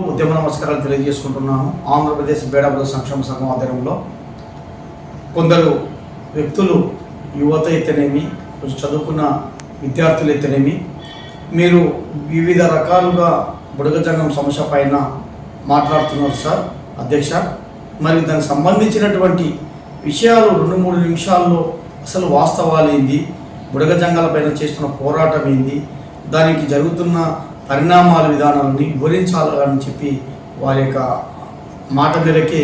ఉద్యమ నమస్కారాలు తెలియజేసుకుంటున్నాను. ఆంధ్రప్రదేశ్ బేడబుల సంక్షేమ సంఘం ఆధ్వర్యంలో కొందరు వ్యక్తులు, యువత అయితేనేమి, కొంచెం చదువుకున్న విద్యార్థులు అయితేనేమి, మీరు వివిధ రకాలుగా బుడగ జంగం సమస్య పైన మాట్లాడుతున్నారు సార్ అధ్యక్ష. మరి దానికి సంబంధించినటువంటి విషయాలు 2-3 నిమిషాల్లో అసలు వాస్తవాలు ఏంది, బుడగ జంగాల పైన చేస్తున్న పోరాటం ఏంది, దానికి జరుగుతున్న పరిణామాల విధానాలని వివరించాలని చెప్పి వారి యొక్క మాట మేరకే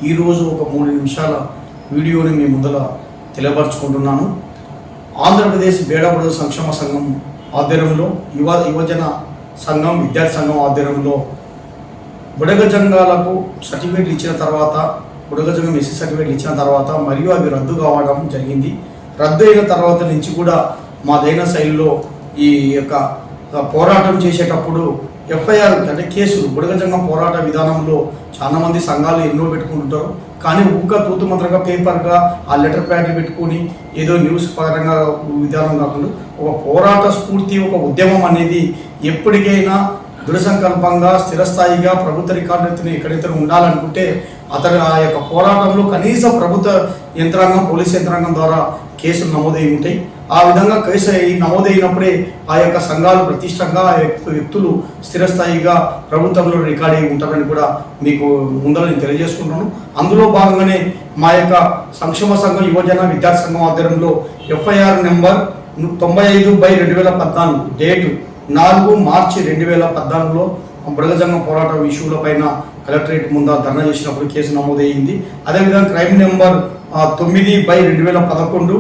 ఈరోజు ఒక 3 నిమిషాల వీడియోని మీ ముందర తెలియపరచుకుంటున్నాను. ఆంధ్రప్రదేశ్ బేడబుడగ సంక్షేమ సంఘం ఆధ్వర్యంలో యువజన సంఘం, విద్యార్థి సంఘం ఆధ్వర్యంలో బుడగ జంగాలకు సర్టిఫికేట్లు ఇచ్చిన తర్వాత, బుడగ జంగం ఎస్సీ సర్టిఫికేట్లు ఇచ్చిన తర్వాత మరియు అవి రద్దు కావడం జరిగింది. రద్దు అయిన తర్వాత నుంచి కూడా మాదైన శైలిలో ఈ యొక్క పోరాటం చేసేటప్పుడు ఎఫ్ఐఆర్ అంటే కేసులు, బుడగ జంగం పోరాట విధానంలో చాలామంది సంఘాలు ఎన్నో పెట్టుకుంటుంటారు. కానీ తూతు మంత్రంగా పేపర్గా ఆ లెటర్ ప్యాడ్లు పెట్టుకొని ఏదో న్యూస్ పరంగా విధానం కాకుండా ఒక పోరాట స్ఫూర్తి, ఒక ఉద్యమం అనేది ఎప్పటికైనా దృఢ సంకల్పంగా స్థిరస్థాయిగా ప్రభుత్వ రికార్డుని ఎక్కడైతే ఉండాలనుకుంటే అతను ఆ యొక్క పోరాటంలో కనీసం ప్రభుత్వ యంత్రాంగం, పోలీస్ యంత్రాంగం ద్వారా కేసులు నమోదై ఉంటాయి. ఆ విధంగా కేసు నమోదైనప్పుడే ఆ యొక్క సంఘాలు ప్రతిష్టంగా, ఆ వ్యక్తులు స్థిరస్థాయిగా ప్రభుత్వంలో రికార్డ్ అయి ఉంటారని కూడా మీకు ముందర నేను తెలియజేసుకుంటున్నాను. అందులో భాగంగానే మా యొక్క సంక్షేమ సంఘం, యువజన విద్యార్థి సంఘం ఆధ్వర్యంలో ఎఫ్ఐఆర్ నెంబర్ 95/2014 డేటు 4 మార్చి 2014లో బుడగ జంగం పోరాట ఇష్యూలపైన కలెక్టరేట్ ముందు ధర్నా చేసినప్పుడు కేసు నమోదయ్యింది. అదేవిధంగా క్రైమ్ నెంబర్ 9/2011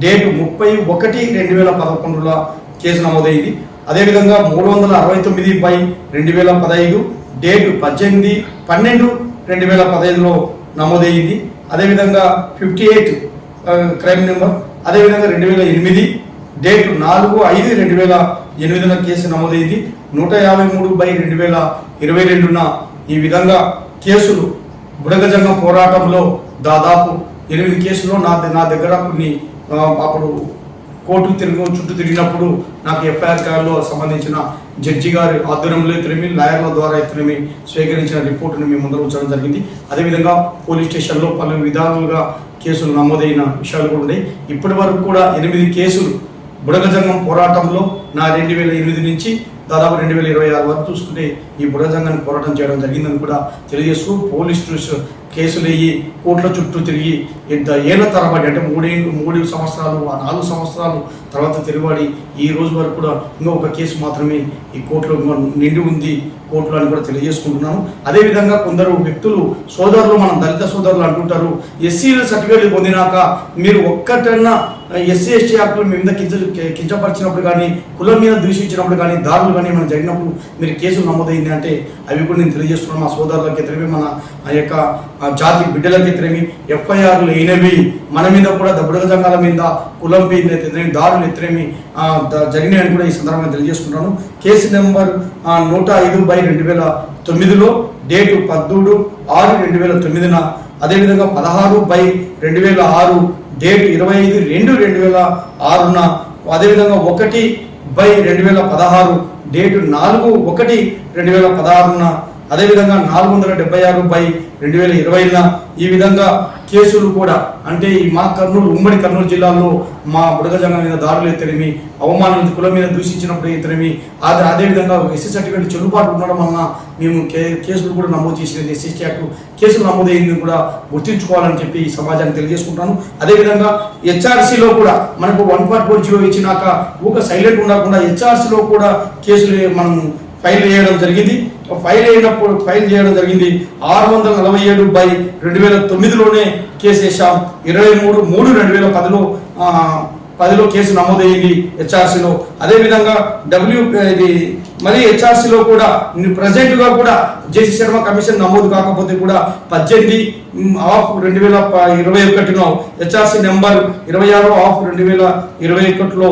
డేటు 30/1/2011లో కేసు నమోదైంది. అదేవిధంగా 369/2015 డేటు 18/12/2015లో నమోదైంది. అదేవిధంగా 58 క్రైమ్ నెంబర్, అదేవిధంగా 2008 డేటు 4/5/2008 కేసు నమోదైంది. 153/2022న ఈ విధంగా కేసులు బుడగ జంగం పోరాటంలో దాదాపు 8 కేసుల్లో నా దగ్గర కొన్ని అప్పుడు కోర్టు చుట్టూ తిరిగినప్పుడు నాకు ఎఫ్ఐఆర్ కాల్లో సంబంధించిన జడ్జి గారి ఆధ్వర్యంలో అయితేనేమి, లాయర్ల ద్వారా అయితేనేమి స్వీకరించిన రిపోర్టును మేము ముందర ఉంచడం జరిగింది. అదేవిధంగా పోలీస్ స్టేషన్లో పలు విధాలుగా కేసులు నమోదైన విషయాలు కూడా ఉన్నాయి. ఇప్పటి వరకు కూడా 8 కేసులు బుడగ జంగం పోరాటంలో 2008 నుంచి దాదాపు 2026 వరకు చూసుకుంటే ఈ బుడగ జంగాన్ని పోరాటం చేయడం జరిగిందని కూడా తెలియజేస్తూ, పోలీసు కేసులు అయ్యి కోర్టుల చుట్టూ తిరిగి ఏళ్ల తరబడి అంటే 3 సంవత్సరాలు, 4 సంవత్సరాలు తర్వాత తిరగబడి ఈ రోజు వరకు కూడా ఇంకొక కేసు మాత్రమే ఈ కోర్టులో నిండి ఉంది కోర్టులో అని కూడా తెలియజేసుకుంటున్నాను. అదేవిధంగా కొందరు వ్యక్తులు, సోదరులు, మనం దళిత సోదరులు అంటుంటారు, ఎస్సీ సర్టిఫికేట్లు పొందినాక మీరు ఒక్కటన్నా ఎస్సీ ఎస్టీ యాక్టులు మీ మీద కించపరిచినప్పుడు కానీ, కులం మీద దూషించినప్పుడు కానీ, దారులు కానీ మనం జరిగినప్పుడు మీరు కేసులు నమోదైంది అంటే అవి కూడా నేను తెలియజేస్తున్నాను. మా సోదరులకి ఎత్తరేమి, మన ఆ యొక్క జాతి బిడ్డలకి ఎత్తరేమి ఎఫ్ఐఆర్లు అయినవి, మన మీద కూడా బుడగ జంగాల మీద, కులం మీద ఎత్తరేమి, దారులు ఎత్తరేమి జరిగినాయని కూడా ఈ సందర్భంగా తెలియజేసుకుంటాను. కేసు నెంబర్ 105/2009లో డేటు 13/6/2009, అదేవిధంగా 16/2006 డేటు 25/2/2006, అదేవిధంగా 1/2016 డేటు 4/1/2016, అదేవిధంగా 476/2020 ఈ విధంగా కేసులు కూడా అంటే మా ఉమ్మడి కర్నూలు జిల్లాలో మా బుడగ జంగం మీద దాడులు ఎత్తేమి, అవమానం, కులం మీద దూషించినప్పుడు ఎత్తేమి, అదేవిధంగా ఎస్సీ సర్టిఫికేట్ చెల్లుబాటు ఉండడం వలన మేము కేసులు కూడా నమోదు చేసినది, ఎస్సీ యాక్ట్ కేసులు నమోదైంది కూడా గుర్తించుకోవాలని చెప్పి ఈ సమాజాన్ని తెలియజేసుకుంటాను. అదేవిధంగా హెచ్ఆర్సీలో కూడా మనకు 1.40 ఇచ్చినాక ఊక సైలెంట్ ఉండకుండా హెచ్ఆర్సీలో కూడా కేసులు మనం ఫైల్ చేయడం జరిగింది. ఫైల్ చేయడం జరిగింది 647/2009లోనే కేసు వేసాం. 23/3/2010లో కేసు నమోదయ్యింది హెచ్ఆర్సీలో. అదేవిధంగా మరి హెచ్ఆర్సీలో కూడా ప్రజెంట్గా కూడా జేసీ శర్మ కమిషన్ నమోదు కాకపోతే కూడా 18/2021 హెచ్ఆర్సీ నెంబర్ 26/2021లో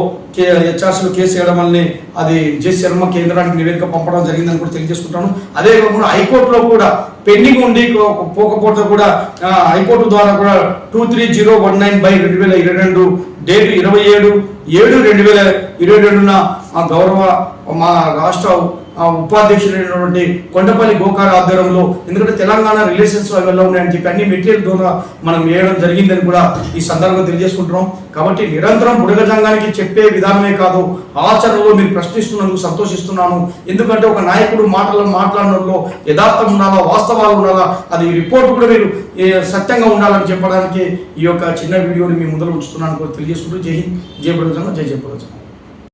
హెచ్ఆర్సీలో కేసు వేయడం వల్లనే అది జేసీ శర్మ కేంద్రానికి నివేదిక పంపడం జరిగిందని కూడా తెలియజేసుకుంటాను. అదే కాకుండా హైకోర్టులో కూడా పెండింగ్ ఉండి పోకపోతే కూడా హైకోర్టు ద్వారా కూడా 23019/2022 డేటు 27/7/2022 మా రాష్ట్ర ఉపాధ్యక్షుడైనటువంటి కొండపల్లి గోకార్ ఆధ్వర్యంలో, ఎందుకంటే తెలంగాణ రిలేషన్స్ అవి ఉన్నాయని చెప్పి అన్ని మెటీరియల్ ద్వారా మనం వేయడం జరిగిందని కూడా ఈ సందర్భంగా తెలియజేసుకుంటున్నాం. కాబట్టి నిరంతరం బుడగజంగానికి చెప్పే విధానమే కాదు, ఆచరణలో మీరు ప్రశ్నిస్తున్నందుకు సంతోషిస్తున్నాను. ఎందుకంటే ఒక నాయకుడు మాట్లాడడంలో యథార్థం ఉండాలా, వాస్తవాలు ఉండాలా, అది రిపోర్ట్ కూడా మీరు సత్యంగా ఉండాలని చెప్పడానికి ఈ యొక్క చిన్న వీడియోని మీ ముందర ఉంచుతున్నాను కూడా తెలియజేసుకుంటూ జై హింద్, జై బుడగజంగ, జై జై బుడగజంగ.